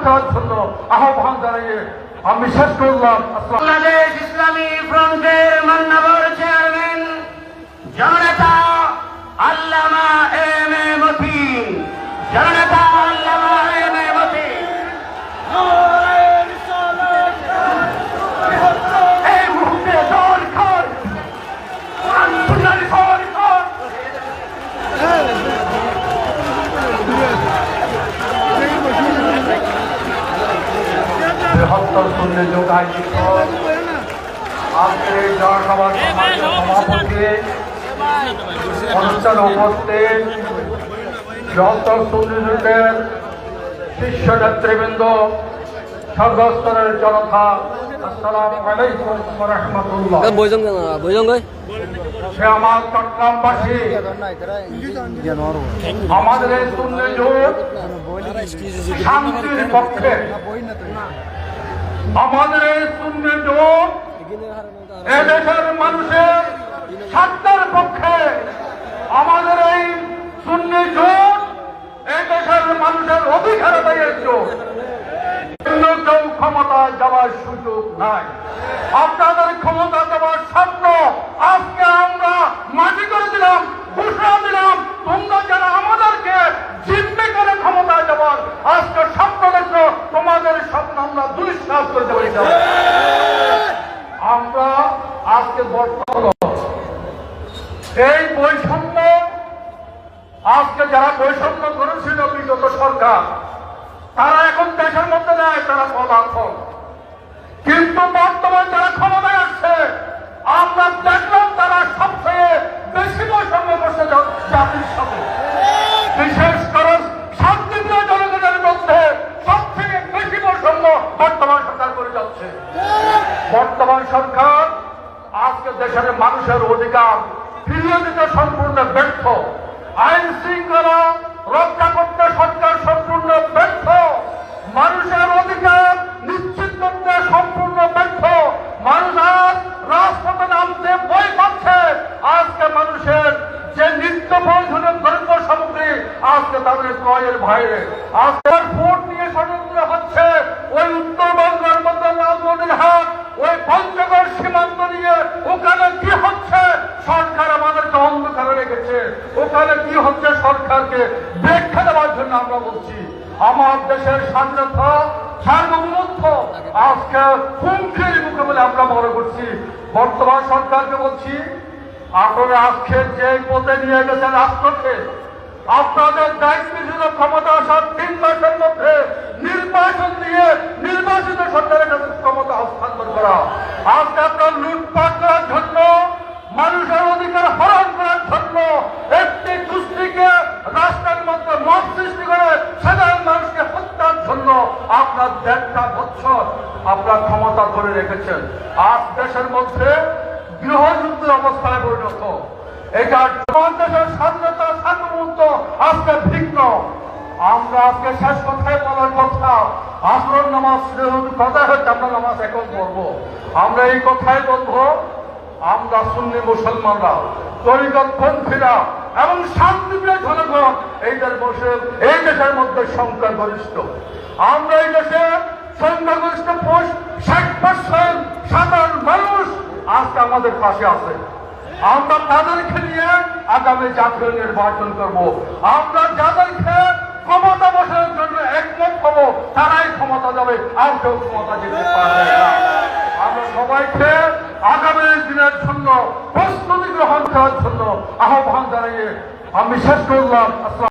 করার জন্য আহ্বান জানিয়ে আমি শেষ করলাম। বাংলাদেশ ইসলামী ফ্রন্টের মাননীয় চেয়ারম্যান জননেতা আল্লামা এম এ মতিন, জননেতা আল্লামা এম এ মতিন এই মুহূর্তে সরকার বৃহত্তর শূন্য যোগ আয়োজিত আজকের এই জনসভার সভাপতি অনুষ্ঠানে উপস্থিত বৃহত্তর শূন্য যুগের শীর্ষ নেতৃবৃন্দ, সর্বস্তরের জনতা, আসসালামু আলাইকুম ওয়া রাহমাতুল্লাহ। সে আমার চট্টগ্রামবাসী, আমাদের এই শূন্য যুগ শান্তির পক্ষে, আমাদের এই শূন্য যুগ এদেশের মানুষের স্বার্থের পক্ষে, আমাদের এই শূন্য যুগ এদেশের মানুষের অধিকার আদায়ের যুগ। অন্য কেউ ক্ষমতায় যাওয়ার সুযোগ নাই। আপনাদের ক্ষমতা দেওয়ার স্বপ্ন আজকে আমরা মাটি করে দিলাম, ঘোষণা দিলাম, তোমরা যারা আমাদেরকে জিম্মি করে ক্ষমতায় যাওয়ার আজকে স্বপ্ন দেখো, তোমাদের স্বপ্ন আমরা দুঃশ্বাস করে দেবো। আমরা আজকে বর্তমান এই বৈষম্য, আজকে যারা বৈষম্য করেছিল বিগত সরকার, তারা এখন দেশের মধ্যে নেয়, তারা পলাতক। কিন্তু বর্তমান যারা ক্ষমতায় আসছে, আমরা দেখলাম তারা সবচেয়ে বেশি বৈষম্য করছে জাতির সাথে, বিশেষ করে শান্তিপ্রিয় জনগণের মধ্যে সবথেকে বেশি বৈষম্য বর্তমান সরকার করে যাচ্ছে। বর্তমান সরকার আজকে দেশের মানুষের অধিকার ফিরিয়ে দিতে সম্পূর্ণ ব্যর্থ, আইন শৃঙ্খলা রক্ষা করতে সরকার সম্পূর্ণ ব্যর্থ, মানুষের অধিকার নিশ্চিত করতে সম্পূর্ণ ব্যর্থ। মানুষ আজ রাজপথে নামতে ভয় পাচ্ছে। আজকে মানুষের যে নিত্য প্রয়োজনীয় দ্রব্য সামগ্রী আজকে তাদের ক্রয়ের বাইরে, আজকে ভোট নিয়ে ষড়যন্ত্র হচ্ছে। ওই উত্তরবঙ্গের মধ্যে লালমনিরহাট, ওই পঞ্চগড় সীমান্ত নিয়ে ওখানে কি হচ্ছে, সরকার আমাদেরকে অন্ধকারে রেখেছে। ওখানে কি হচ্ছে সরকারকে ব্যাখ্যা দেওয়ার জন্য আমরা বলছি। আমার দেশের স্বাধীনতা সার্বভৌমত্ব আজকে হুমকির মুখে বলে আমরা মনে করছি। বর্তমান সরকারকে বলছি, আপনারা আজকে যে পথে নিয়ে গেছেন রাষ্ট্রকে, আপনাদের দায়িত্ব ছিল ক্ষমতা আসার 3 মাসের মধ্যে নির্বাচন দিয়ে নির্বাচিত সরকারের কাছে ক্ষমতা হস্তান্তর করা। আজকে আপনার লুটপাট করার জন্য, মানুষের অধিকার হরণ করার জন্য, একটি গোষ্ঠীকে রাষ্ট্রের মধ্যে মত সৃষ্টি করে সাধারণ মানুষকে হত্যার জন্য আপনার 1.5 বছর আপনার ক্ষমতা ধরে রেখেছেন। আজ দেশের মধ্যে গৃহযুদ্ধের অবস্থায় পরিণত। এটা দেশের স্বাধীনতা সার্বভৌমত্ব আজকে ভিন্ন। আমরা আজকে শেষ কথায় বলার কথা, আসর নামাজ কথা হচ্ছে, আমরা নামাজ এখন পড়বো। আমরা এই কথাই বলবো, আমরা সুন্নি মুসলমানরা, তরিকতপন্থীরা এবং শান্তিপ্রিয় জনগণ এই দেশের মধ্যে সংখ্যাগরিষ্ঠ। আমরা এই দেশে সংখ্যাগরিষ্ঠ 60% সাধারণ মানুষ আজকে আমাদের পাশে আছে। আমরা তাদেরকে নিয়ে আগামী জাতীয় নির্বাচন করব। আমরা যাদেরকে ক্ষমতা বসানোর জন্য একমত হবো, তারাই ক্ষমতা যাবে, আর কেউ ক্ষমতা যেতে পারবে না। আমরা সবাইকে আগামী দিনের জন্য প্রস্তুতি গ্রহণ করার জন্য আহ্বান জানিয়ে আমি শেষ করলাম।